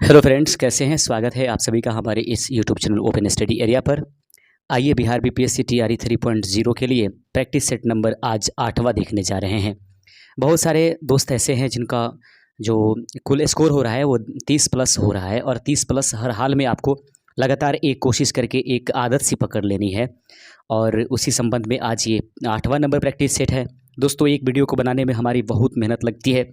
Hello friends, कैसे हैं। स्वागत है आप सभी का हमारे इस YouTube channel open study area पर। आइए बिहार बीपीएससी टीआरई 3.0 के लिए प्रैक्टिस सेट नंबर आज 8वां देखने जा रहे हैं। बहुत सारे दोस्त ऐसे हैं जिनका जो कुल स्कोर हो रहा है वो 30 प्लस हो रहा है और 30 प्लस हर हाल में आपको लगातार एक कोशिश करके एक आदत सी पकड़ लेनी है और उसी संबंध में आज ये 8वां नंबर प्रैक्टिस सेट है। दोस्तों, एक वीडियो को बनाने में हमारी बहुत मेहनत लगती है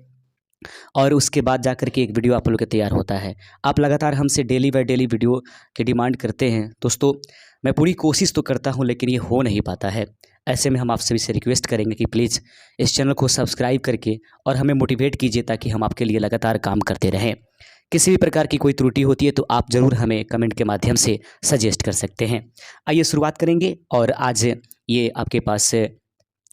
और उसके बाद जाकर के एक वीडियो आप लोग के तैयार होता है। आप लगातार हमसे डेली बाय डेली वीडियो की डिमांड करते हैं। दोस्तों, मैं पूरी कोशिश तो करता हूं लेकिन ये हो नहीं पाता है। ऐसे में हम आप सभी से रिक्वेस्ट करेंगे कि प्लीज़ इस चैनल को सब्सक्राइब करके और हमें मोटिवेट कीजिए ताकि हम आपके लिए लगातार काम करते रहें। किसी भी प्रकार की कोई त्रुटि होती है तो आप ज़रूर हमें कमेंट के माध्यम से सजेस्ट कर सकते हैं। आइए शुरुआत करेंगे और आज ये आपके पास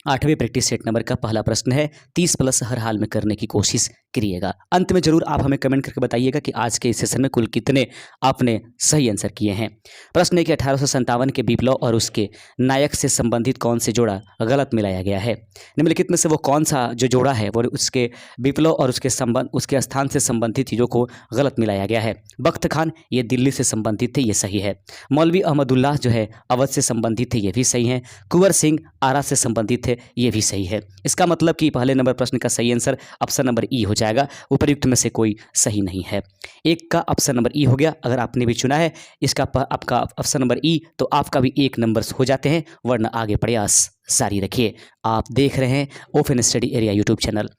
8वें प्रैक्टिस सेट नंबर का पहला प्रश्न है। 30 प्लस हर हाल में करने की कोशिश करिएगा। अंत में जरूर आप हमें कमेंट करके बताइएगा कि आज के इस सेशन में कुल कितने आपने सही आंसर किए हैं। प्रश्न है कि 1857 के विप्लव और उसके नायक से संबंधित कौन से जोड़ा गलत मिलाया गया है। निम्नलिखित में से वो कौन सा जो जोड़ा है वो उसके विप्लव और उसके स्थान से संबंधित चीज़ों को गलत मिलाया गया है। बख्त खान ये दिल्ली से संबंधित थे, ये सही है। मौलवी अहमदुल्लाह जो है अवध से संबंधित थे, ये भी सही है। कुंवर सिंह आरा से संबंधित थे, ये भी सही है। इसका मतलब कि पहले नंबर प्रश्न का सही आंसर ऑप्शन नंबर ई हो जाएगा। उपर्युक्त में से कोई सही नहीं है। एक का ऑप्शन नंबर ई हो गया। अगर आपने भी चुना है इसका आपका ऑप्शन नंबर ई तो आपका भी 1 नंबर हो जाते हैं, वरना आगे प्रयास जारी रखिए। आप देख रहे हैं open study area YouTube channel.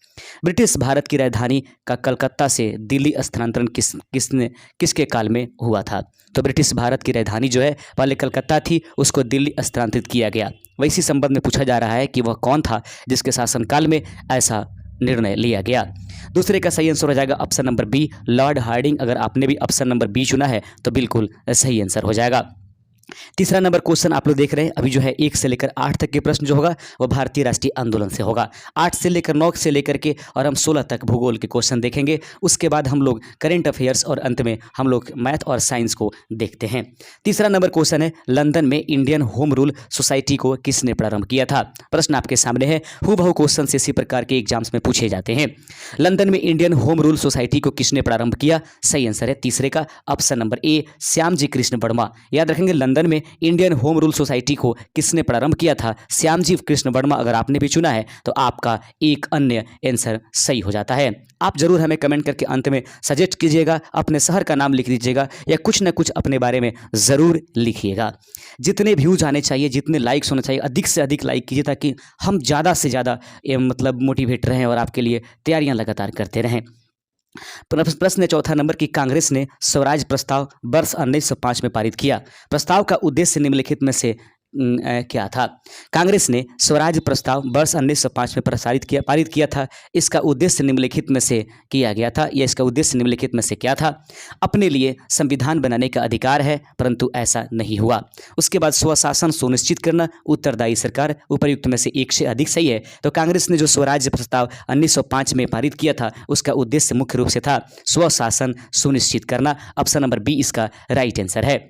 British Bharat की राजधानी का कलकत्ता से दिल्ली स्थानांतरण किसके काल में हुआ था। तो ब्रिटिश भारत की राजधानी जो है पहले कलकत्ता थी, उसको दिल्ली स्थानांतरित किया गया। वैसी संबंध में पूछा जा रहा है कि वह कौन था जिसके शासनकाल में ऐसा निर्णय लिया गया। दूसरे का सही आंसर हो जाएगा option number B, Lord Hardinge. अगर आपने भी ऑप्शन नंबर बी चुना है तो बिल्कुल सही आंसर हो जाएगा। तीसरा नंबर क्वेश्चन आप लोग देख रहे हैं अभी जो है 1 से लेकर 8 तक के प्रश्न जो होगा वो भारतीय राष्ट्रीय आंदोलन से होगा। 8 से लेकर 9 से लेकर के और हम 16 तक भूगोल के क्वेश्चन देखेंगे। उसके बाद हम लोग करेंट अफेयर्स और अंत में हम लोग मैथ और साइंस को देखते हैं। तीसरा नंबर क्वेश्चन है लंदन में इंडियन होम रूल सोसाइटी को किसने प्रारंभ किया था। प्रश्न आपके सामने है। हूबहू क्वेश्चन से इसी प्रकार के एग्जाम्स में पूछे जाते हैं। लंदन में इंडियन होम रूल सोसाइटी को किसने प्रारंभ किया। सही आंसर है तीसरे का option number A, Shyamji Krishna Verma. याद रखेंगे लंदन में इंडियन होम रूल सोसाइटी को किसने प्रारंभ किया था, श्यामजी कृष्ण वर्मा। अगर आपने भी चुना है तो आपका एक अन्य आंसर सही हो जाता है। आप जरूर हमें कमेंट करके अंत में सजेस्ट कीजिएगा, अपने शहर का नाम लिख दीजिएगा या कुछ ना कुछ अपने बारे में ज़रूर लिखिएगा। जितने व्यूज आने चाहिए, जितने लाइक्स होने चाहिए, अधिक से अधिक लाइक कीजिए ताकि हम ज़्यादा से ज़्यादा मतलब मोटिवेट रहें और आपके लिए तैयारियां लगातार करते रहें। प्रश्न चौथा नंबर की कांग्रेस ने स्वराज प्रस्ताव वर्ष 1905 में पारित किया। प्रस्ताव का उद्देश्य निम्नलिखित में से क्या था। कांग्रेस ने स्वराज प्रस्ताव वर्ष 1905 में पारित किया था। इसका उद्देश्य निम्नलिखित में से किया गया था या इसका उद्देश्य निम्नलिखित में से क्या था। अपने लिए संविधान बनाने का अधिकार है परंतु ऐसा नहीं हुआ। उसके बाद स्वशासन सुनिश्चित करना, उत्तरदायी सरकार। उपर्युक्त में से एक से अधिक सही है। तो कांग्रेस ने जो स्वराज प्रस्ताव 1905 में पारित किया था उसका उद्देश्य मुख्य रूप से था स्वशासन सुनिश्चित करना। ऑप्शन नंबर बी इसका राइट आंसर है।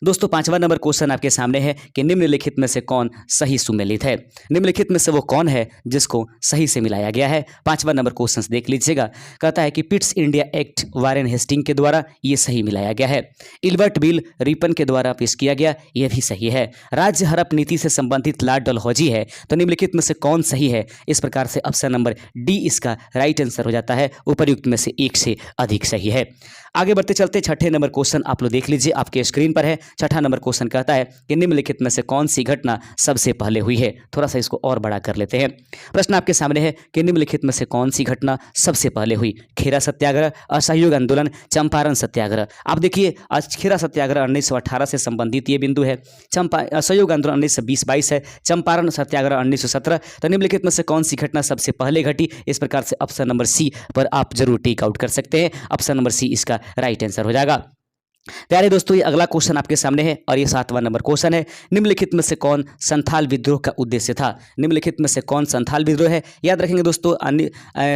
दोस्तों, 5वां नंबर क्वेश्चन आपके सामने है कि निम्नलिखित में से कौन सही सुमेलित है। निम्नलिखित में से वो कौन है जिसको सही से मिलाया गया है। 5वां नंबर क्वेश्चन देख लीजिएगा। कहता है कि Pitt's India Act Warren Hasting के द्वारा ये सही मिलाया गया है। इल्बर्ट बिल रिपन के द्वारा पेश किया गया, यह भी सही है। राज्य हड़प नीति से संबंधित लॉर्ड डलहौजी है। तो निम्नलिखित में से कौन सही है। इस प्रकार से ऑप्शन नंबर डी इसका राइट आंसर हो जाता है। उपर्युक्त में से एक से अधिक सही है। आगे बढ़ते चलते छठे नंबर क्वेश्चन आप लोग देख लीजिए, आपके स्क्रीन पर है। छठा नंबर क्वेश्चन कहता है कि निम्नलिखित में से कौन सी घटना सबसे पहले हुई है। थोड़ा सा इसको और बड़ा कर लेते हैं। प्रश्न आपके सामने है कि निम्नलिखित में से कौन सी घटना सबसे पहले हुई। खेरा सत्याग्रह, असहयोग आंदोलन, चंपारण सत्याग्रह। आप देखिए आज खेरा सत्याग्रह 1918 से संबंधित ये बिंदु है। असहयोग आंदोलन 1920-22 है। चंपारण सत्याग्रह 1917। तो निम्नलिखित में से कौन सी घटना सबसे पहले घटी। इस प्रकार से ऑप्शन नंबर सी पर आप जरूर टेक आउट कर सकते हैं। ऑप्शन नंबर सी इसका राइट आंसर हो जाएगा। प्यारे दोस्तों, ये अगला क्वेश्चन आपके सामने है और ये 7वां नंबर क्वेश्चन है। निम्नलिखित में से कौन संथाल विद्रोह का उद्देश्य था? निम्नलिखित में से कौन संथाल विद्रोह है? याद रखेंगे दोस्तों,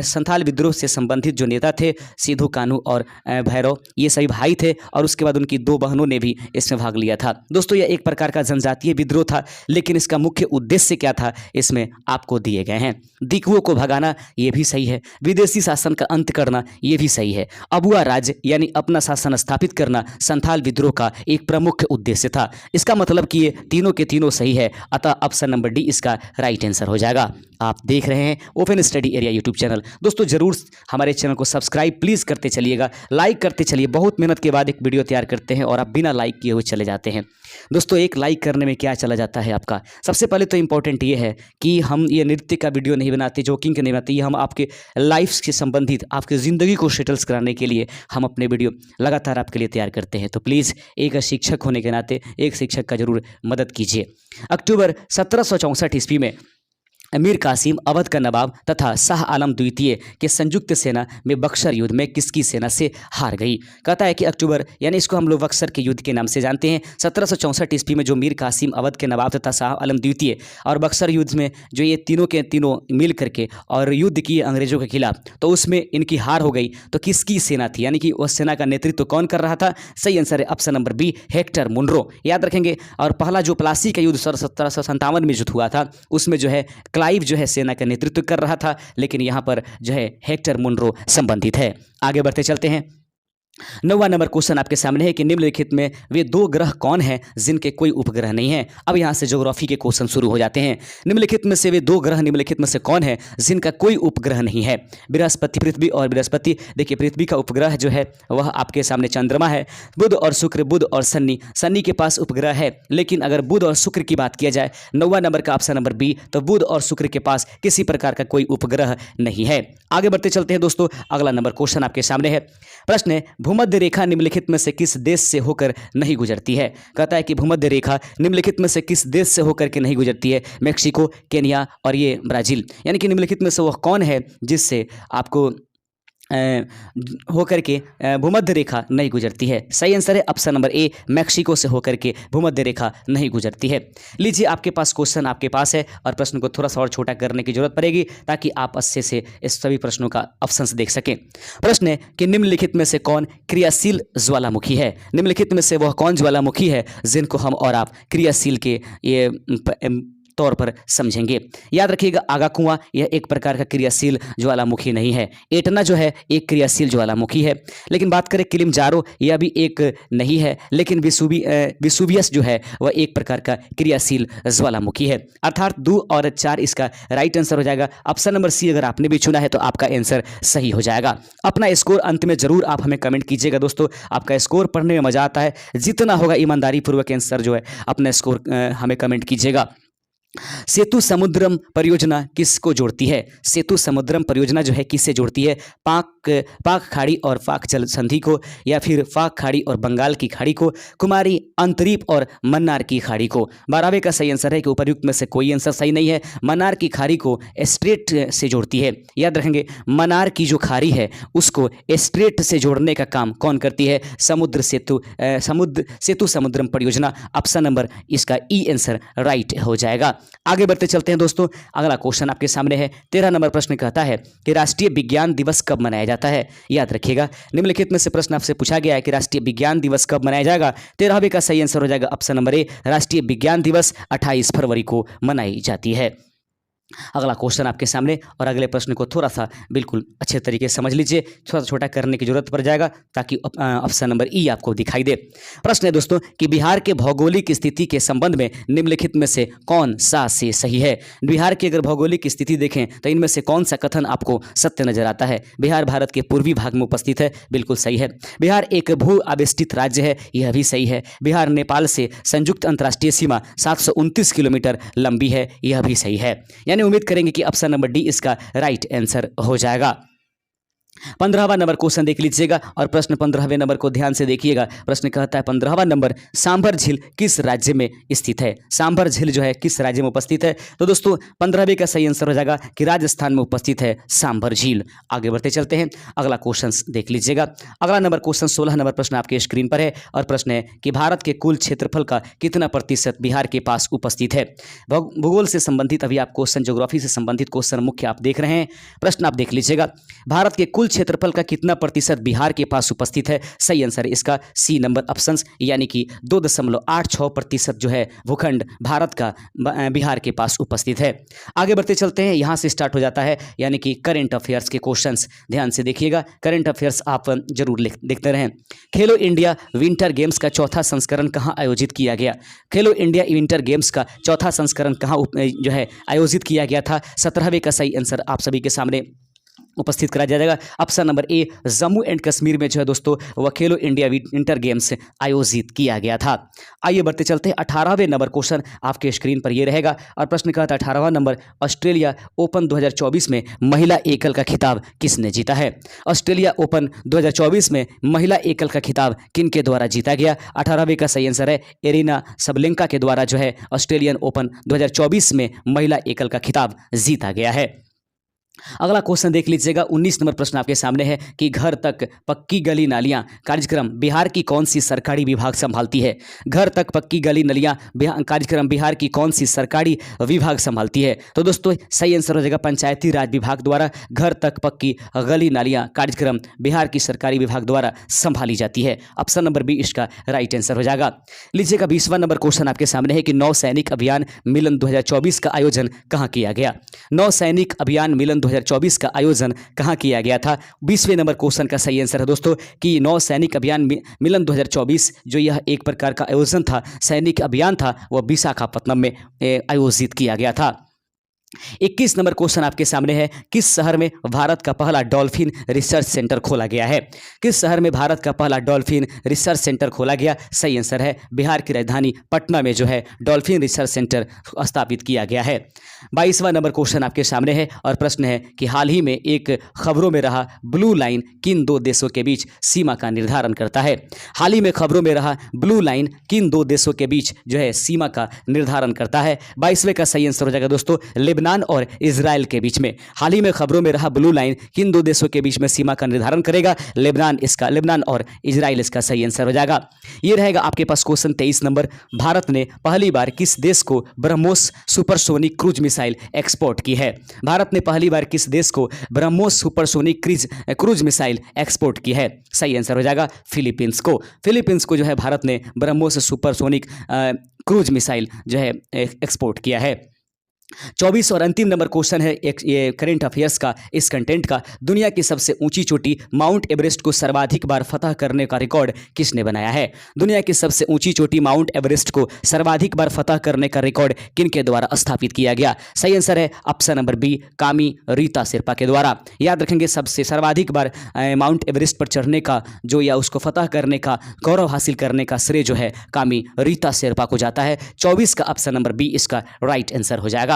संथाल विद्रोह से संबंधित जो नेता थे सिद्धू कान्हू और भैरव, ये सभी भाई थे और उसके बाद उनकी 2 बहनों ने भी इसमें भाग लिया था। दोस्तों, यह एक प्रकार का जनजातीय विद्रोह था, लेकिन इसका मुख्य उद्देश्य क्या था इसमें आपको दिए गए हैं। दिकुओं को भगाना, ये भी सही है। विदेशी शासन का अंत करना, ये भी सही है। अबुआ राज्य यानी अपना शासन स्थापित करना संथाल विद्रोह का एक प्रमुख उद्देश्य था। इसका मतलब कि ये तीनों के तीनों सही है, अतः ऑप्शन नंबर डी इसका राइट आंसर हो जाएगा। आप देख रहे हैं open study area YouTube channel. दोस्तों, जरूर हमारे चैनल को सब्सक्राइब प्लीज़ करते चलिएगा, लाइक करते चलिए। बहुत मेहनत के बाद एक वीडियो तैयार करते हैं और आप बिना लाइक किए हुए चले जाते हैं। दोस्तों, एक लाइक करने में क्या चला जाता है आपका? सबसे पहले तो इंपॉर्टेंट ये है कि हम ये नृत्य का वीडियो नहीं बनाते, जोकिंग का नहीं बनाते। ये हम आपके लाइफ से संबंधित, आपकी ज़िंदगी को सेटल्स कराने के लिए हम अपने वीडियो लगातार आपके लिए तैयार करते हैं। तो प्लीज़ एक शिक्षक होने के नाते एक शिक्षक का जरूर मदद कीजिए। अक्टूबर 1764 ईस्वी में अमीर कासिम अवध का नवाब तथा शाह आलम द्वितीय के संयुक्त सेना में बक्सर युद्ध में किसकी सेना से हार गई? कहता है कि अक्टूबर, यानी इसको हम लोग बक्सर के युद्ध के नाम से जानते हैं। 1764 ईस्वी में जो मीर कासिम अवध के नवाब तथा शाह आलम द्वितीय और बक्सर युद्ध में जो ये तीनों के तीनों मिल करके और युद्ध किए अंग्रेजों के खिलाफ, तो उसमें इनकी हार हो गई। तो किसकी सेना थी, यानी कि उस सेना का नेतृत्व कौन कर रहा था? सही आंसर है option number B, Hector Munro. याद रखेंगे। और पहला जो प्लासी का युद्ध 1757 में जो हुआ था, उसमें जो है क्लाइव जो है सेना का नेतृत्व कर रहा था, लेकिन यहां पर जो है हेक्टर मुनरो संबंधित है। आगे बढ़ते चलते हैं। 9वां नंबर क्वेश्चन आपके सामने है कि निम्नलिखित में वे 2 ग्रह कौन हैं जिनके कोई उपग्रह नहीं है? अब यहां से ज्योग्राफी के क्वेश्चन शुरू हो जाते हैं। निम्नलिखित में से वे 2 ग्रह निम्नलिखित में से कौन है जिनका कोई उपग्रह नहीं है? बृहस्पति, पृथ्वी और बृहस्पति। देखिए, पृथ्वी का उपग्रह जो है वह आपके सामने चंद्रमा है। बुध और शुक्र, बुध और शनि, शनि के पास उपग्रह है। लेकिन अगर बुध और शुक्र की बात किया जाए, 9वां नंबर का ऑप्शन नंबर बी, तो बुध और शुक्र के पास किसी प्रकार का कोई उपग्रह नहीं है। आगे बढ़ते चलते हैं दोस्तों। अगला नंबर क्वेश्चन आपके सामने है। प्रश्न है, भूमध्य रेखा निम्नलिखित में से किस देश से होकर नहीं गुजरती है? कहता है कि भूमध्य रेखा निम्नलिखित में से किस देश से होकर के नहीं गुजरती है? मेक्सिको, केन्या और ये ब्राजील। यानी कि निम्नलिखित में से वह कौन है जिससे आपको होकर के भूमध्य रेखा नहीं गुजरती है? सही आंसर है ऑप्शन नंबर ए, मेक्सिको से होकर के भूमध्य रेखा नहीं गुजरती है। लीजिए, आपके पास क्वेश्चन आपके पास है और प्रश्न को थोड़ा सा और छोटा करने की जरूरत पड़ेगी ताकि आप अच्छे से इस सभी प्रश्नों का ऑप्शंस देख सकें। प्रश्न है कि निम्नलिखित में से कौन क्रियाशील ज्वालामुखी है? निम्नलिखित में से वह कौन ज्वालामुखी है जिनको हम और आप क्रियाशील के ये तौर पर समझेंगे? याद रखिएगा, आगा कुआं यह एक प्रकार का क्रियाशील ज्वालामुखी नहीं है। एटना जो है एक क्रियाशील ज्वालामुखी है। लेकिन बात करें किलिमंजारो, यह भी एक नहीं है। लेकिन विसुवियस जो है वह एक प्रकार का क्रियाशील ज्वालामुखी है। अर्थात 2 और 4 इसका राइट आंसर हो जाएगा। ऑप्शन नंबर सी अगर आपने भी चुना है तो आपका आंसर सही हो जाएगा। अपना स्कोर अंत में जरूर आप हमें कमेंट कीजिएगा दोस्तों। आपका स्कोर पढ़ने में मजा आता है। जितना होगा ईमानदारी पूर्वक आंसर जो है अपना स्कोर हमें कमेंट कीजिएगा। सेतु समुद्रम परियोजना किसको जोड़ती है? सेतु समुद्रम परियोजना जो है किससे जोड़ती है? पाक खाड़ी और पाक जल संधि को, या फिर पाक खाड़ी और बंगाल की खाड़ी को, कुमारी, अंतरीप और मन्नार की खाड़ी को? 12वें का सही आंसर है कि उपयुक्त में से कोई आंसर सही नहीं है। मन्नार की खाड़ी को स्ट्रेट से जोड़ती है। याद रखेंगे, मन्नार की जो खाड़ी है उसको स्ट्रेट से जोड़ने का काम कौन करती है? सेतु समुद्रम परियोजना। ऑप्शन नंबर इसका ई आंसर राइट हो जाएगा। आगे बढ़ते चलते हैं दोस्तों। अगला क्वेश्चन आपके सामने है। 13 नंबर प्रश्न कहता है कि राष्ट्रीय विज्ञान दिवस कब मनाया जाता है? याद रखिएगा, निम्नलिखित में से प्रश्न आपसे पूछा गया है कि राष्ट्रीय विज्ञान दिवस कब मनाया जाएगा? 13वें का सही आंसर हो जाएगा ऑप्शन नंबर ए, राष्ट्रीय विज्ञान दिवस 28 फरवरी को मनाई जाती है। अगला क्वेश्चन आपके सामने, और अगले प्रश्न को थोड़ा सा बिल्कुल अच्छे तरीके से समझ लीजिए। थोड़ा सा छोटा करने की जरूरत पड़ जाएगा ताकि ऑप्शन नंबर ई आपको दिखाई दे। प्रश्न है दोस्तों कि बिहार के भौगोलिक स्थिति के संबंध में निम्नलिखित में से कौन सा से सही है? बिहार की अगर भौगोलिक स्थिति देखें तो इनमें से कौन सा कथन आपको सत्य नजर आता है? बिहार भारत के पूर्वी भाग में उपस्थित है, बिल्कुल सही है। बिहार एक भू आवेष्टित राज्य है, यह भी सही है। बिहार नेपाल से संयुक्त अंतर्राष्ट्रीय सीमा 729 किलोमीटर लंबी है, यह भी सही है। यानी उम्मीद करेंगे कि ऑप्शन नंबर डी इसका राइट आंसर हो जाएगा। 15वां नंबर क्वेश्चन देख लीजिएगा और प्रश्न 15वें नंबर को ध्यान से देखिएगा। प्रश्न कहता है 15वां नंबर, सांभर झील किस राज्य में स्थित है? सांभर झील जो है किस राज्य में उपस्थित है? तो दोस्तों 15वें का सही आंसर हो जाएगा कि राजस्थान में उपस्थित है सांभर झील। आगे बढ़ते चलते हैं, अगला क्वेश्चन देख लीजिएगा। अगला नंबर क्वेश्चन 16 नंबर प्रश्न आपके स्क्रीन पर है और प्रश्न है कि भारत के कुल क्षेत्रफल का कितना प्रतिशत बिहार के पास उपस्थित है? भूगोल से संबंधित अभी आप क्वेश्चन, ज्योग्राफी से संबंधित क्वेश्चन मुख्य आप देख रहे हैं। प्रश्न आप देख लीजिएगा, भारत के कुल क्षेत्रफल का कितना प्रतिशत बिहार के पास उपस्थित है? सही आंसर है इसका सी नंबर ऑप्शन, यानी कि 2.86% जो है भूखंड भारत का बिहार के पास उपस्थित है। आगे बढ़ते चलते हैं, यहां से स्टार्ट हो जाता है यानी कि करंट अफेयर्स के क्वेश्चंस। ध्यान से देखिएगा, करंट अफेयर्स आप जरूर देखते रहें। खेलो इंडिया विंटर गेम्स का चौथा संस्करण कहां आयोजित किया गया? खेलो इंडिया विंटर गेम्स का चौथा संस्करण कहां जो है आयोजित किया गया था? 17वें का सही आंसर आप सभी के सामने उपस्थित करा जाएगा। Option number A, Jammu and Kashmir में जो है दोस्तों वह खेलो इंडिया विंटर गेम्स आयोजित किया गया था। आइए बढ़ते चलते हैं, 18वें नंबर क्वेश्चन आपके स्क्रीन पर ये रहेगा और प्रश्न का था 18वां नंबर, ऑस्ट्रेलिया ओपन 2024 में महिला एकल का खिताब किसने जीता है? ऑस्ट्रेलिया ओपन 2024 में महिला एकल का खिताब किन के द्वारा जीता गया? 18वें का सही आंसर है एरिना सबलेंका के द्वारा जो है ऑस्ट्रेलियन ओपन 2024 में महिला एकल का खिताब जीता गया है। अगला क्वेश्चन देख लीजिएगा, 19 नंबर प्रश्न आपके सामने है कि घर तक पक्की गली नालियां कार्यक्रम बिहार की कौन सी सरकारी विभाग संभालती है? घर तक पक्की गली नालियां कार्यक्रम बिहार की कौन सी सरकारी विभाग संभालती है? तो दोस्तों सही आंसर हो जाएगा पंचायती राज विभाग द्वारा घर तक पक्की गली नालियां कार्यक्रम बिहार की सरकारी विभाग द्वारा संभाली जाती है। ऑप्शन नंबर बी इसका राइट आंसर हो जाएगा। लीजिएगा 20वां नंबर क्वेश्चन आपके सामने है कि नौ सैनिक अभियान मिलन 2024 का आयोजन कहाँ किया गया? नौ सैनिक अभियान मिलन 2024 का आयोजन कहां किया गया था? 20वें नंबर क्वेश्चन का सही आंसर है दोस्तों कि नौ सैनिक अभियान मिलन 2024 जो यह एक प्रकार का आयोजन था, सैनिक अभियान था, वह विशाखापट्टनम में आयोजित किया गया था। 21 नंबर क्वेश्चन आपके सामने है, किस शहर में भारत का पहला डॉल्फिन रिसर्च सेंटर खोला गया है? किस शहर में भारत का पहला डॉल्फिन रिसर्च सेंटर खोला गया? सही आंसर है बिहार की राजधानी पटना में जो है डॉल्फिन रिसर्च सेंटर स्थापित किया गया है। 22वां नंबर क्वेश्चन आपके सामने है और प्रश्न है कि हाल ही में एक खबरों में रहा ब्लू लाइन किन दो देशों के बीच सीमा का निर्धारण करता है? हाल ही में खबरों में रहा ब्लू लाइन किन दो देशों के बीच जो है सीमा का निर्धारण करता है? 22वें का सही आंसर हो जाएगा दोस्तों लेबनान और इजराइल के बीच में। हाल ही में खबरों में रहा ब्लू लाइन किन दो देशों के बीच में सीमा का निर्धारण करेगा? लेबनान और इजराइल इसका सही आंसर हो जाएगा। ये रहेगा आपके पास क्वेश्चन 23 नंबर, भारत ने पहली बार किस देश को BrahMos supersonic cruise missile export की है? भारत ने पहली बार किस देश को BrahMos supersonic cruise missile export की है? सही आंसर हो जाएगा फिलीपींस को। फिलीपींस को जो है भारत ने ब्रह्मोस सुपरसोनिक क्रूज मिसाइल जो है एक्सपोर्ट किया है। 24 और अंतिम नंबर क्वेश्चन है ये करंट अफेयर्स का, इस कंटेंट का, दुनिया की सबसे ऊंची चोटी माउंट एवरेस्ट को सर्वाधिक बार फतह करने का रिकॉर्ड किसने बनाया है? दुनिया की सबसे ऊंची चोटी माउंट एवरेस्ट को सर्वाधिक बार फतह करने का रिकॉर्ड किनके द्वारा स्थापित किया गया? सही आंसर है ऑप्शन नंबर बी कामी रीता शेरपा के द्वारा। याद रखेंगे सबसे सर्वाधिक बार माउंट एवरेस्ट पर चढ़ने का जो या उसको फतह करने का गौरव हासिल करने का श्रेय जो है कामी रीता शेरपा को जाता है। 24 का ऑप्शन नंबर बी इसका राइट आंसर हो जाएगा।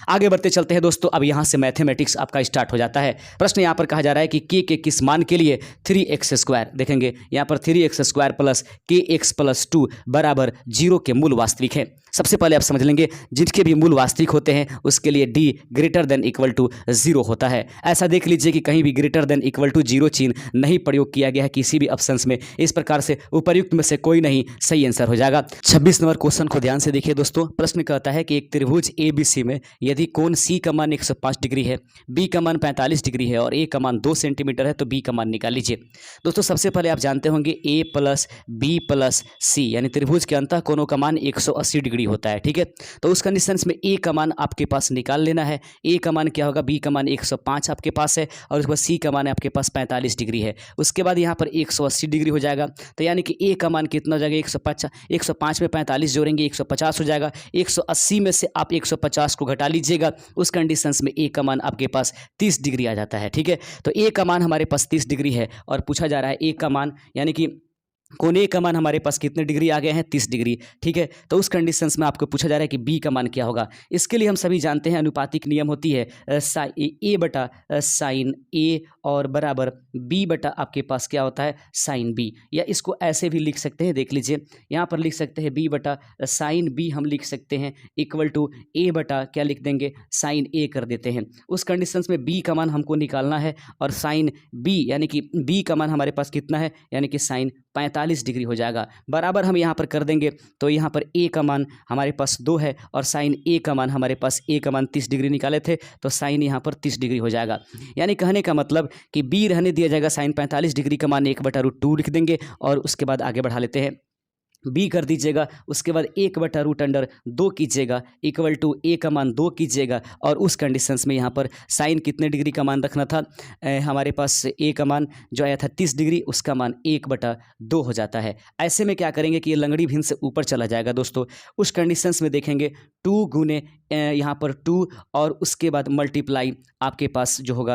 आगे बढ़ते चलते हैं दोस्तों, अब यहाँ से मैथमेटिक्स आपका स्टार्ट हो जाता है। प्रश्न यहाँ पर कहा जा रहा है कि के किस मान के लिए 3x² देखेंगे यहाँ पर 3x² प्लस kx+2 बराबर 0 के मूल वास्तविक है। सबसे पहले आप समझ लेंगे जिनके भी मूल वास्तविक होते हैं उसके लिए d > 0 होता है। ऐसा देख लीजिए कि कहीं भी > 0 चिन्ह नहीं प्रयोग किया गया है किसी भी ऑप्शंस में। इस प्रकार से उपर्युक्त में से कोई नहीं सही आंसर हो जाएगा। 26 नंबर क्वेश्चन को ध्यान से देखिए दोस्तों। प्रश्न कहता है कि एक त्रिभुज ABC में यदि कोण C का मान 105 डिग्री है, B का मान 45 डिग्री है और A का मान 2 सेंटीमीटर है तो B का मान निकाल लीजिए। दोस्तों सबसे पहले आप जानते होंगे A + B + C यानी त्रिभुज के अंतः कोणों का मान 180 डिग्री होता है, ठीक है। तो उस कंडीशंस में A का मान आपके पास निकाल लेना है। A का मान क्या होगा? B का मान 105 आपके पास है और उसके बाद C का मान आपके पास 45 डिग्री है। उसके बाद यहाँ पर 180 डिग्री हो जाएगा तो यानी कि A का मान कितना हो जाएगा? 105 में 45 जोड़ेंगे 150 हो जाएगा। 180 में से आप 150 को घटा लीजिएगा, उस कंडीशंस में A का मान आपके पास 30 डिग्री आ जाता है, ठीक है। तो A का मान हमारे पास 30 डिग्री है और पूछा जा रहा है A का मान यानी कि कोण A का मान हमारे पास कितने डिग्री आ गए हैं? 30 डिग्री, ठीक है। तो उस कंडीशंस में आपको पूछा जा रहा है कि B का मान क्या होगा। इसके लिए हम सभी जानते हैं अनुपातिक नियम होती है A/sin A और बराबर b बटा आपके पास क्या होता है साइन b, या इसको ऐसे भी लिख सकते हैं, देख लीजिए यहाँ पर लिख सकते हैं b बटा साइन b हम लिख सकते हैं इक्वल टू a बटा क्या लिख देंगे साइन a कर देते हैं। उस कंडीशंस में b का मान हमको निकालना है और साइन b यानी कि b का मान हमारे पास कितना है यानी कि साइन 45 डिग्री हो जाएगा। बराबर हम यहाँ पर कर देंगे तो यहाँ पर a का मान हमारे पास 2 है और साइन a का मान हमारे पास a का मान 30 डिग्री निकाले थे तो साइन यहाँ पर 30 डिग्री हो जाएगा। यानी कहने का मतलब कि b रहने दिया जाएगा, साइन 45 डिग्री का मान 1/√2 लिख देंगे और उसके बाद आगे बढ़ा लेते हैं। b कर दीजिएगा, उसके बाद 1/√2 कीजिएगा इक्वल टू a का मान 2 कीजिएगा और उस कंडीशंस में यहाँ पर साइन कितने डिग्री का मान रखना था, हमारे पास a का मान जो आया था 30 डिग्री, उसका मान 1/2 हो जाता है। ऐसे में क्या करेंगे कि ये लंगड़ी भिन्न से ऊपर चला जाएगा दोस्तों। उस कंडीशंस में देखेंगे 2 गुने यहाँ पर 2 और उसके बाद मल्टीप्लाई आपके पास जो होगा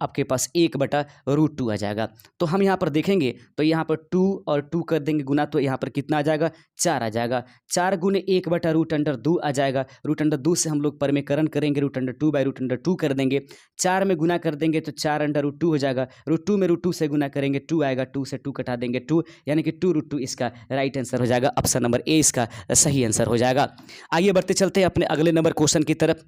आपके पास 1/√2 आ जाएगा। तो हम यहाँ पर देखेंगे तो यहाँ पर 2 और 2 कर देंगे गुना तो यहाँ पर कितना आ जाएगा 4 आ जाएगा। 4 गुने 1/√2 आ जाएगा। √2 से हम लोग परमेकरण करेंगे, √2/√2 कर देंगे। 4 में गुना कर देंगे तो 4√2 हो जाएगा। √2 में √2 से गुना करेंगे 2 आएगा, 2 से 2 कटा देंगे 2, यानी कि 2√2 इसका राइट आंसर हो जाएगा। ऑप्शन नंबर ए इसका सही आंसर हो जाएगा। आइए बढ़ते चलते हैं अपने अगले नंबर क्वेश्चन की तरफ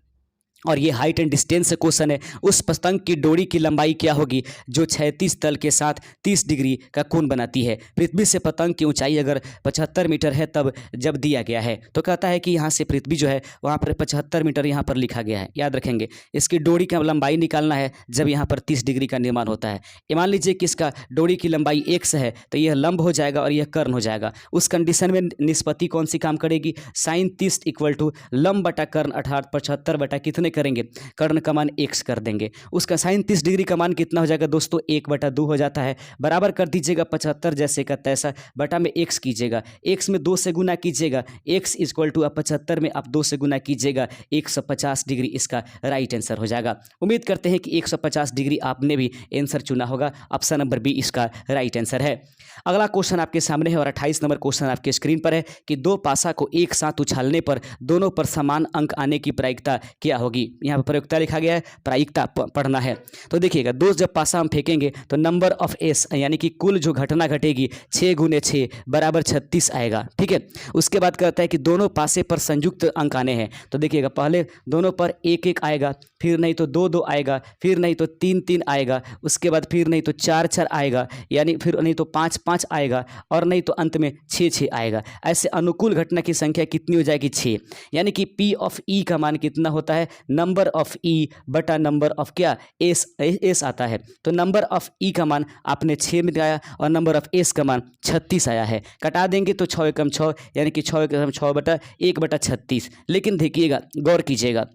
और ये हाइट एंड डिस्टेंस क्वेश्चन है। उस पतंग की डोरी की लंबाई क्या होगी जो 36 तल के साथ 30 डिग्री का कोण बनाती है। पृथ्वी से पतंग की ऊंचाई अगर 75 मीटर है तब जब दिया गया है तो कहता है कि यहाँ से पृथ्वी जो है वहाँ पर 75 मीटर यहाँ पर लिखा गया है, याद रखेंगे। इसकी डोरी का लंबाई निकालना है जब यहाँ पर 30 डिग्री का निर्माण होता है। मान लीजिए कि इसका डोरी की लंबाई x है तो यह लंब हो जाएगा और यह कर्ण हो जाएगा। उस कंडीशन में निष्पत्ति कौन सी काम करेगी, साइन 30 इक्वल टू लंब बटा कर्ण अर्थात 75 बटा कितने करेंगे कर्ण का मान x कर देंगे। उसका साइन 30 डिग्री का मान कितना हो जाएगा दोस्तों 1/2 हो जाता है। बराबर कर दीजिएगा 75 जैसे का तैसा बटा में x कीजिएगा, x में 2 से गुना कीजिएगा, x इक्वल टू 75 में आप 2 से गुना कीजिएगा 150 डिग्री इसका राइट आंसर हो जाएगा। उम्मीद करते हैं कि 150 डिग्री आपने भी आंसर चुना होगा। ऑप्शन नंबर बी इसका राइट आंसर है। अगला क्वेश्चन आपके सामने है और 28 नंबर क्वेश्चन आपके स्क्रीन पर है कि दो पासा को एक साथ उछालने पर दोनों पर समान अंक आने की प्रायिकता क्या होगी। यहाँ पर प्रायिकता लिखा गया है, प्रायिकता पढ़ना है। तो देखिएगा दो जब पासा हम फेंकेंगे तो नंबर ऑफ एस यानी कि कुल जो घटना घटेगी 6 गुने 6 बराबर 36 आएगा। ठीक है, उसके बाद कहता है कि दोनों पासे पर संयुक्त अंक आने हैं। तो देखिएगा पहले दोनों पर 1-1 आएगा, फिर नहीं तो 2-2 आएगा, फिर नहीं तो 3-3 आएगा, उसके बाद फिर नहीं तो 4-4 आएगा, यानी फिर नहीं तो 5-5 आएगा और नहीं तो अंत में 6-6 आएगा। ऐसे अनुकूल घटना की संख्या कितनी हो जाएगी 6, यानी कि P ऑफ E का मान कितना होता है नंबर ऑफ E बटा नंबर ऑफ क्या S आता है। तो नंबर ऑफ E का मान आपने 6 में आया और नंबर ऑफ S का मान 36 आया है। कटा देंगे तो 6 एकम 6 यानी कि 6 एकम 6 बटा 1/36। लेकिन देखिएगा गौर कीजिएगा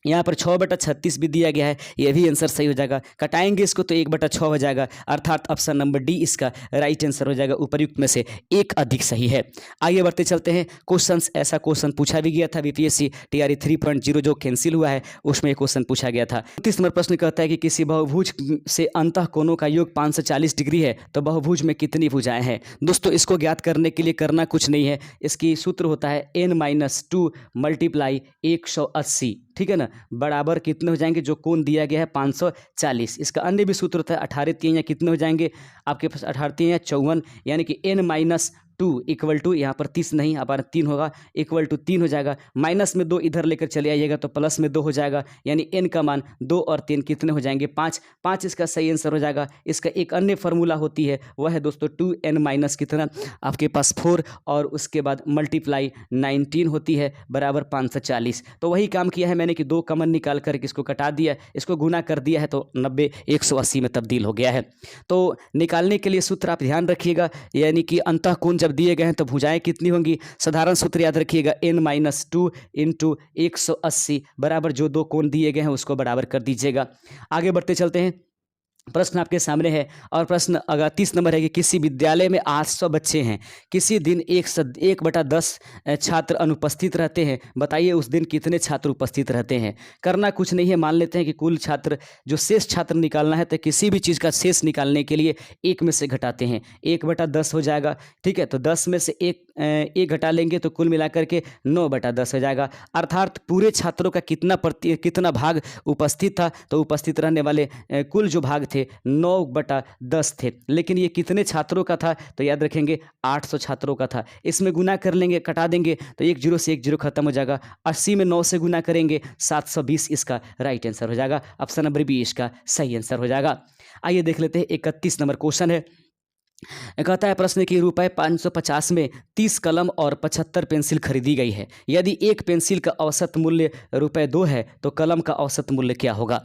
यहाँ पर 6/36 भी दिया गया है, यह भी आंसर सही हो जाएगा। कटाएंगे इसको तो 1/6 हो जाएगा, अर्थात ऑप्शन नंबर डी इसका राइट आंसर हो जाएगा। उपर्युक्त में से एक अधिक सही है। आगे बढ़ते चलते हैं। क्वेश्चंस ऐसा क्वेश्चन पूछा भी गया था बीपीएससी टीआरई 3.0 जो कैंसिल हुआ है उसमें एक क्वेश्चन पूछा गया था। 30 नंबर प्रश्न कहता है कि किसी बहुभुज से अंतः कोणों का योग 540 डिग्री है तो बहुभुज में कितनी भुजाएं हैं। दोस्तों इसको ज्ञात करने के लिए करना कुछ नहीं है, इसकी सूत्र होता है n-2 × 180। ठीक है ना, बराबर कितने हो जाएंगे जो कोण दिया गया है 540। इसका अन्य भी सूत्र होता है 18 3 कितने हो जाएंगे आपके पास 18 3 54, यानी कि n-2 इक्वल टू यहाँ पर 30 नहीं हमारा 3 होगा इक्वल टू 3 हो जाएगा। माइनस में 2 इधर लेकर चले आइएगा तो प्लस में 2 हो जाएगा, यानी n का मान 2 और 3 कितने हो जाएंगे 5 इसका सही आंसर हो जाएगा। इसका एक अन्य फार्मूला होती है वह है दोस्तों 2n माइनस कितना आपके पास 4 और उसके बाद मल्टीप्लाई 19 होती है बराबर 540। तो वही काम किया है मैंने कि 2 कॉमन निकाल कर इसको कटा दिया, इसको गुना कर दिया है तो 90 180 में तब्दील हो गया है। तो निकालने के लिए सूत्र आप ध्यान रखिएगा, यानी कि अंतः कोण जब दिए गए हैं तो भुजाएं कितनी होंगी। साधारण सूत्र याद रखिएगा n-2 × 180 बराबर जो 2 कोण दिए गए हैं उसको बराबर कर दीजिएगा। आगे बढ़ते चलते हैं। प्रश्न आपके सामने है और प्रश्न अगर 30 नंबर है कि किसी विद्यालय में 800 बच्चे हैं, किसी दिन 1/10 छात्र अनुपस्थित रहते हैं, बताइए उस दिन कितने छात्र उपस्थित रहते हैं। करना कुछ नहीं है, मान लेते हैं कि कुल छात्र जो शेष छात्र निकालना है तो किसी भी चीज़ का शेष निकालने के लिए 1 में से घटाते हैं, 1/10 हो जाएगा। ठीक है, तो 10 में से एक घटा लेंगे तो कुल मिलाकर के 9/10 हो जाएगा। अर्थात पूरे छात्रों का कितना भाग उपस्थित था, तो उपस्थित रहने वाले कुल जो भाग थे, 9/10 थे, लेकिन ये कितने छात्रों का था? तो याद रखेंगे 800 छात्रों का था। इसमें गुना कर लेंगे, कटा देंगे तो एक जीरो से एक जीरो खत्म हो जाएगा। 80 में 9 से गुना करेंगे 720 इसका राइट आंसर हो जाएगा। ऑप्शन नंबर बी इसका सही आंसर हो जाएगा। आइए देख लेते हैं 31 नंबर क्वेश्चन है। कहता है प्रश्न कि रुपए 550 में 30 कलम और 75 पेंसिल खरीदी गई है। यदि एक पेंसिल का औसत मूल्य रुपए 2 है तो कलम का औसत मूल्य क्या होगा?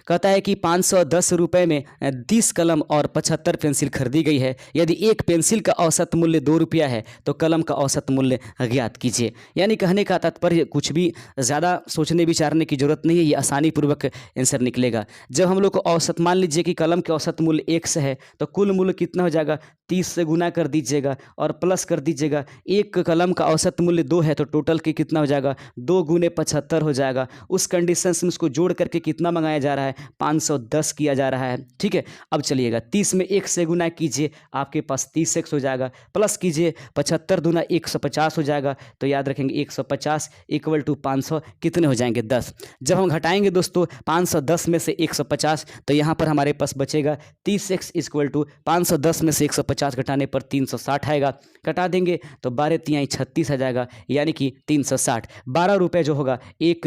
कहता है कि 510 रुपये में 30 कलम और 75 पेंसिल खरीदी गई है। यदि एक पेंसिल का औसत मूल्य 2 रुपया है तो कलम का औसत मूल्य ज्ञात कीजिए। यानी कहने का तात्पर्य कुछ भी ज़्यादा सोचने विचारने की जरूरत नहीं है, ये आसानी पूर्वक आंसर निकलेगा। जब हम लोग को औसत मान लीजिए कि कलम के औसत मूल्य 1 है तो कुल मूल्य कितना हो जाएगा? 30 से गुना कर दीजिएगा और प्लस कर दीजिएगा। एक कलम का औसत मूल्य 2 है तो टोटल के कितना हो जाएगा? 2 गुने 75 हो जाएगा। उस कंडीशन में उसको जोड़ करके कितना मंगाया जा रहा है? 510 किया जा रहा है। ठीक है, अब चलिएगा 30 में 1 से गुना कीजिए, आपके पास 30x हो जाएगा। प्लस कीजिए 75 दूना 150 हो जाएगा। तो याद रखेंगे 150 इक्वल टू 500 कितने हो जाएंगे? 10। जब हम घटाएंगे दोस्तों 510 में से 150 तो यहाँ पर हमारे पास बचेगा 30x इक्वल टू 510 में से 150 घटाने पर 360 आएगा। कटा देंगे तो 12 तिहाई 36 आ जाएगा, यानी कि 360। 12 रुपये जो होगा एक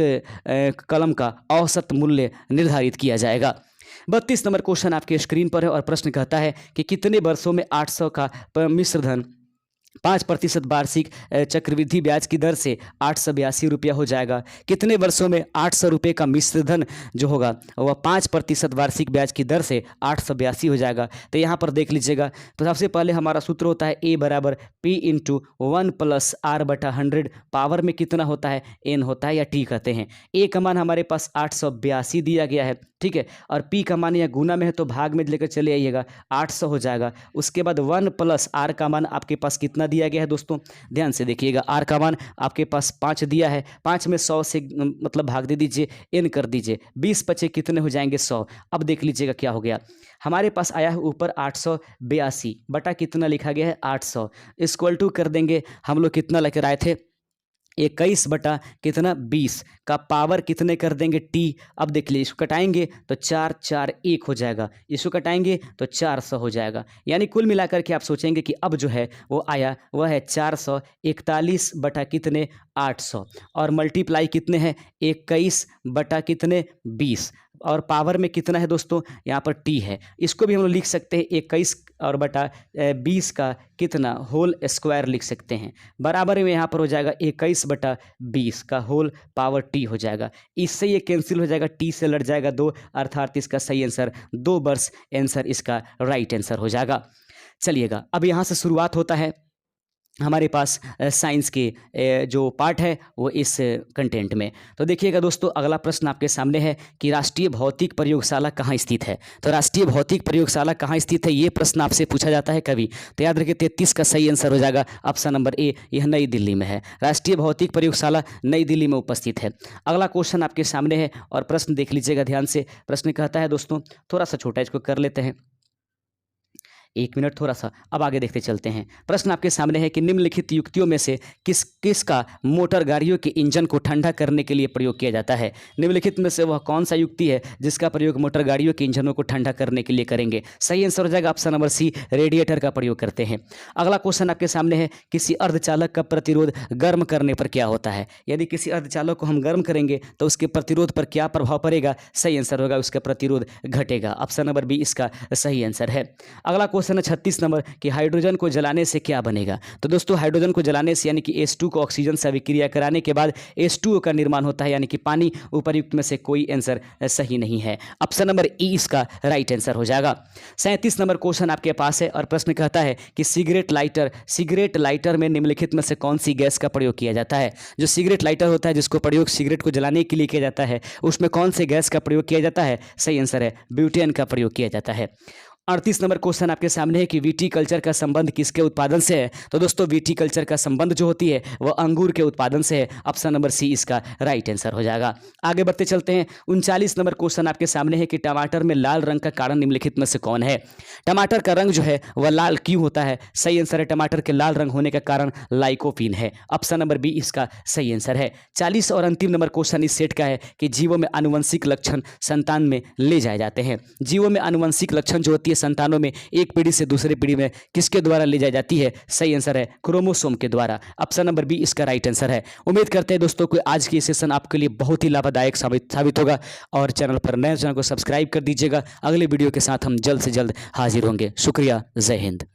कलम का औसत मूल्य निर्धारित किया जाएगा। 32 नंबर क्वेश्चन आपके स्क्रीन पर है और प्रश्न कहता है कि कितने वर्षों में 800 का मिश्र धन 5% वार्षिक चक्रवृद्धि ब्याज की दर से 882 रुपया हो जाएगा? कितने वर्षों में 800 रुपये का मिश्र धन जो होगा वह 5% वार्षिक ब्याज की दर से 882 हो जाएगा? तो यहाँ पर देख लीजिएगा, तो सबसे पहले हमारा सूत्र होता है A बराबर P इंटू 1 + R/100। पावर में कितना होता है? N होता है या T कहते हैं। A का मान हमारे पास 882 दिया गया है, ठीक है, और P का मान या गुना में है तो भाग में लेकर चले आइएगा, 800 हो जाएगा। उसके बाद 1 + R का मान आपके पास कितना दिया गया है दोस्तों? ध्यान से देखिएगा, R का मान आपके पास 5 दिया है। 5 में 100 से मतलब भाग दे दीजिए, N कर दीजिए, 20 बचे कितने हो जाएंगे? 100। अब देख लीजिएगा क्या हो गया, हमारे पास आया है ऊपर 882 बटा कितना लिखा गया है? 800 इक्वल टू कर देंगे हम लोग कितना लेकर आए थे? 21 बटा कितना? 20 का पावर कितने कर देंगे? T। अब देख लीजिए, इसको कटाएंगे तो 4 4 1 हो जाएगा, इसको कटाएंगे तो 400 हो जाएगा। यानी कुल मिलाकर के आप सोचेंगे कि अब जो है वो आया वह है 441 बटा कितने? 800 और मल्टीप्लाई कितने हैं? 21 बटा कितने? 20 और पावर में कितना है दोस्तों? यहाँ पर T है। इसको भी हम लोग लिख सकते हैं 21 और बटा 20 का कितना होल स्क्वायर लिख सकते हैं। बराबर में यहाँ पर हो जाएगा 21 बटा 20 का होल पावर T हो जाएगा। इससे ये कैंसिल हो जाएगा, T से लड़ जाएगा 2, अर्थात इसका सही आंसर 2 वर्ष आंसर इसका राइट आंसर हो जाएगा। चलिएगा अब यहाँ से शुरुआत होता है हमारे पास साइंस के जो पार्ट है वो इस कंटेंट में। तो देखिएगा दोस्तों, अगला प्रश्न आपके सामने है कि राष्ट्रीय भौतिक प्रयोगशाला कहाँ स्थित है? तो राष्ट्रीय भौतिक प्रयोगशाला कहाँ स्थित है, ये प्रश्न आपसे पूछा जाता है कभी। तो याद रखिए 33 का सही आंसर हो जाएगा ऑप्शन नंबर A, यह नई दिल्ली में है। राष्ट्रीय भौतिक प्रयोगशाला नई दिल्ली में उपस्थित है। अगला क्वेश्चन आपके सामने है और प्रश्न देख लीजिएगा ध्यान से। प्रश्न कहता है दोस्तों, थोड़ा सा छोटा इसको कर लेते हैं, 1 मिनट थोड़ा सा, अब आगे देखते चलते हैं। प्रश्न आपके सामने है कि निम्नलिखित युक्तियों में से किसका मोटर गाड़ियों के इंजन को ठंडा करने के लिए प्रयोग किया जाता है? निम्नलिखित में से वह कौन सा युक्ति है जिसका प्रयोग मोटर गाड़ियों के इंजनों को ठंडा करने के लिए करेंगे? सही आंसर हो जाएगा ऑप्शन नंबर C, रेडिएटर का प्रयोग करते हैं। अगला क्वेश्चन आपके सामने है, किसी अर्धचालक का प्रतिरोध गर्म करने पर क्या होता है? यदि किसी अर्धचालक को हम गर्म करेंगे तो उसके प्रतिरोध पर क्या प्रभाव पड़ेगा? सही आंसर होगा उसका प्रतिरोध घटेगा। ऑप्शन नंबर B इसका सही आंसर है। अगला क्वेश्चन 36 नंबर कि हाइड्रोजन को जलाने से क्या बनेगा? तो दोस्तों हाइड्रोजन को जलाने से यानी कि H2 को ऑक्सीजन से अभिक्रिया कराने के बाद H2O का निर्माण होता है, यानी कि पानी। उपर्युक्त में से कोई आंसर सही नहीं है। ऑप्शन नंबर E इसका राइट आंसर हो जाएगा। 37 नंबर क्वेश्चन आपके पास है और प्रश्न कहता है कि सिगरेट लाइटर में निम्नलिखित में से कौन सी गैस का प्रयोग किया जाता है? जो सिगरेट लाइटर होता है जिसको प्रयोग सिगरेट को जलाने के लिए किया जाता है, उसमें कौन से गैस का प्रयोग किया जाता है? सही आंसर है ब्यूटेन का प्रयोग किया जाता है। 38 नंबर क्वेश्चन आपके सामने है कि वीटी कल्चर का संबंध किसके उत्पादन से है। तो दोस्तों वीटी कल्चर का संबंध जो होती है वह अंगूर के उत्पादन से है। ऑप्शन नंबर सी इसका राइट आंसर हो जाएगा। आगे बढ़ते चलते हैं। 39 नंबर क्वेश्चन आपके सामने है कि टमाटर में लाल रंग का कारण निम्नलिखित में से कौन है। टमाटर का रंग जो है वह लाल क्यों होता है। सही आंसर है टमाटर के लाल रंग होने का कारण लाइकोपीन है। ऑप्शन नंबर बी इसका सही आंसर है। 40 और अंतिम नंबर क्वेश्चन इस सेट का है कि जीवों में आनुवंशिक लक्षण संतान में ले जाए जाते हैं। जीवों में आनुवंशिक लक्षण जो होती है संतानों में एक पीढ़ी से दूसरी पीढ़ी में किसके द्वारा ले जाई जाती है। सही आंसर है क्रोमोसोम के द्वारा। ऑप्शन नंबर बी इसका राइट आंसर है। उम्मीद करते हैं दोस्तों कि आज की सेशन आपके लिए बहुत ही लाभदायक साबित होगा और चैनल पर नए चैनल को सब्सक्राइब कर दीजिएगा। अगले वीडियो के साथ हम जल्द से जल्द हाजिर होंगे। शुक्रिया। जय हिंद।